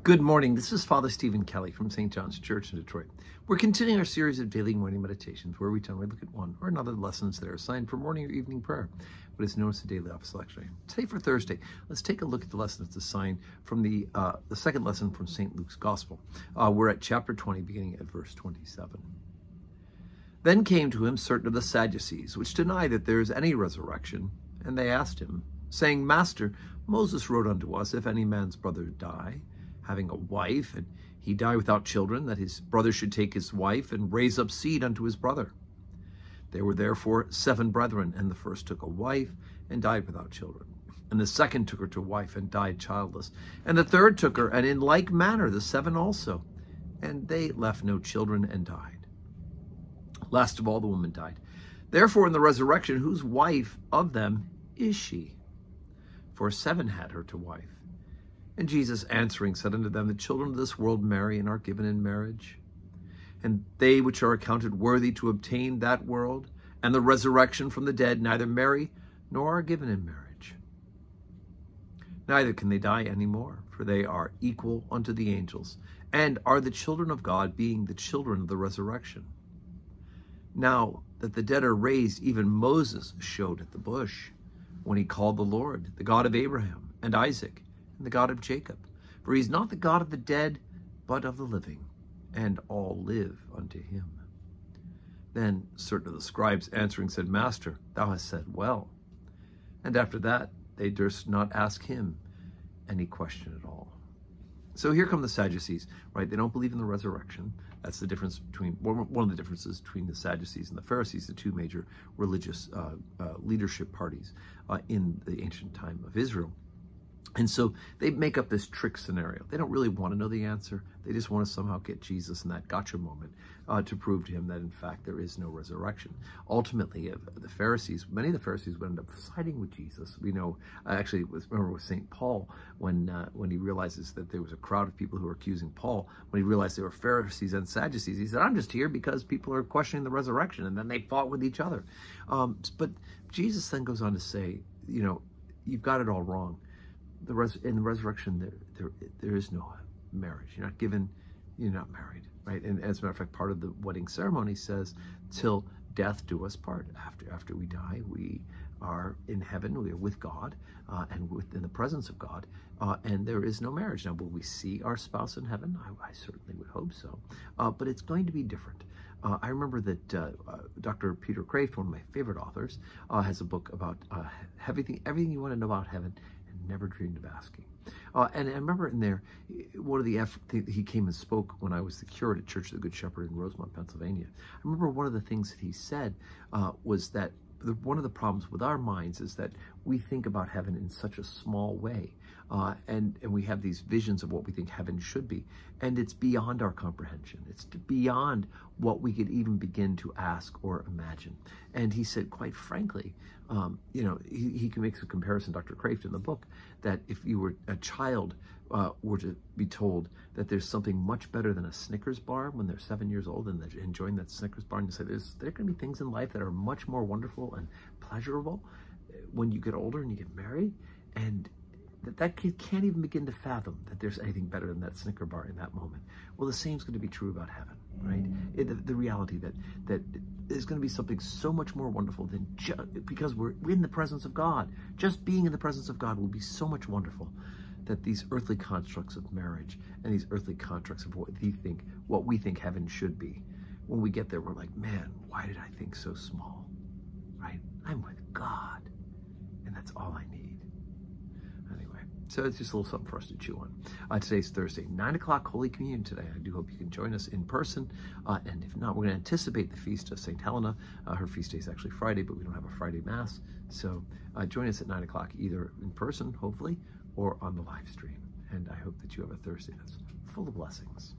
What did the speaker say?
Good morning. This is Father Stephen Kelly from St. John's Church in Detroit. We're continuing our series of daily morning meditations where we generally look at one or another lessons that are assigned for morning or evening prayer, what is known as the Daily Office Lectionary. Today for Thursday, let's take a look at the lesson that's assigned from the second lesson from St. Luke's Gospel. We're at chapter 20, beginning at verse 27. Then came to him certain of the Sadducees, which deny that there is any resurrection, and they asked him, saying, Master, Moses wrote unto us, if any man's brother die, having a wife, and he die without children, that his brother should take his wife and raise up seed unto his brother. There were therefore 7 brethren, and the first took a wife and died without children. And the second took her to wife and died childless. And the third took her, and in like manner the 7 also. And they left no children and died. Last of all, the woman died. Therefore in the resurrection, whose wife of them is she? For 7 had her to wife. And Jesus answering said unto them, the children of this world marry and are given in marriage. And they which are accounted worthy to obtain that world and the resurrection from the dead neither marry nor are given in marriage. Neither can they die any more, for they are equal unto the angels, and are the children of God, being the children of the resurrection. Now that the dead are raised, even Moses showed at the bush, when he called the Lord, the God of Abraham and Isaac, and the God of Jacob. For he is not the God of the dead, but of the living, and all live unto him. Then certain of the scribes answering said, Master, thou hast said well. And after that they durst not ask him any question at all. So here come the Sadducees, right? They don't believe in the resurrection. That's the difference between, one of the differences between the Sadducees and the Pharisees, the two major religious leadership parties in the ancient time of Israel. And so they make up this trick scenario. They don't really want to know the answer. They just want to somehow get Jesus in that gotcha moment to prove to him that, in fact, there is no resurrection. Ultimately, the Pharisees, many of the Pharisees would end up siding with Jesus. We know, actually, remember with St. Paul, when he realizes that there was a crowd of people who were accusing Paul, when he realized they were Pharisees and Sadducees, he said, I'm just here because people are questioning the resurrection. And then they fought with each other. But Jesus then goes on to say, you know, you've got it all wrong. In the resurrection, there is no marriage. You're not given, you're not married, right? And as a matter of fact, part of the wedding ceremony says, till death do us part. After we die, we are in heaven, we are with God, and within the presence of God, and there is no marriage. Now, will we see our spouse in heaven? I certainly would hope so, but it's going to be different. I remember that Dr. Peter Kreeft, one of my favorite authors, has a book about everything you want to know about heaven, never dreamed of asking. And I remember in there, one of the he came and spoke when I was the curate at Church of the Good Shepherd in Rosemont, Pennsylvania. I remember one of the things that he said was that one of the problems with our minds is that we think about heaven in such a small way. And we have these visions of what we think heaven should be. And it's beyond our comprehension. It's beyond what we could even begin to ask or imagine. And he said, quite frankly, you know, he can make a comparison, Dr. Kreeft, in the book, that if you were a child were to be told that there's something much better than a Snickers bar when they're 7 years old and they're enjoying that Snickers bar, and you say there are going to be things in life that are much more wonderful and pleasurable when you get older and you get married, and that kid can't even begin to fathom that there's anything better than that Snicker bar in that moment. Well, the same is going to be true about heaven, right? The reality that there's going to be something so much more wonderful than because we're in the presence of God. Just being in the presence of God will be so much wonderful that these earthly constructs of marriage and these earthly constructs of what we think heaven should be, when we get there, we're like, man, why did I think so small, right? I'm with God, and that's all I need. So it's just a little something for us to chew on. Today's Thursday, 9 o'clock, Holy Communion today. I do hope you can join us in person. And if not, we're going to anticipate the feast of St. Helena. Her feast day is actually Friday, but we don't have a Friday Mass. So join us at 9 o'clock, either in person, hopefully, or on the live stream. And I hope that you have a Thursday that's full of blessings.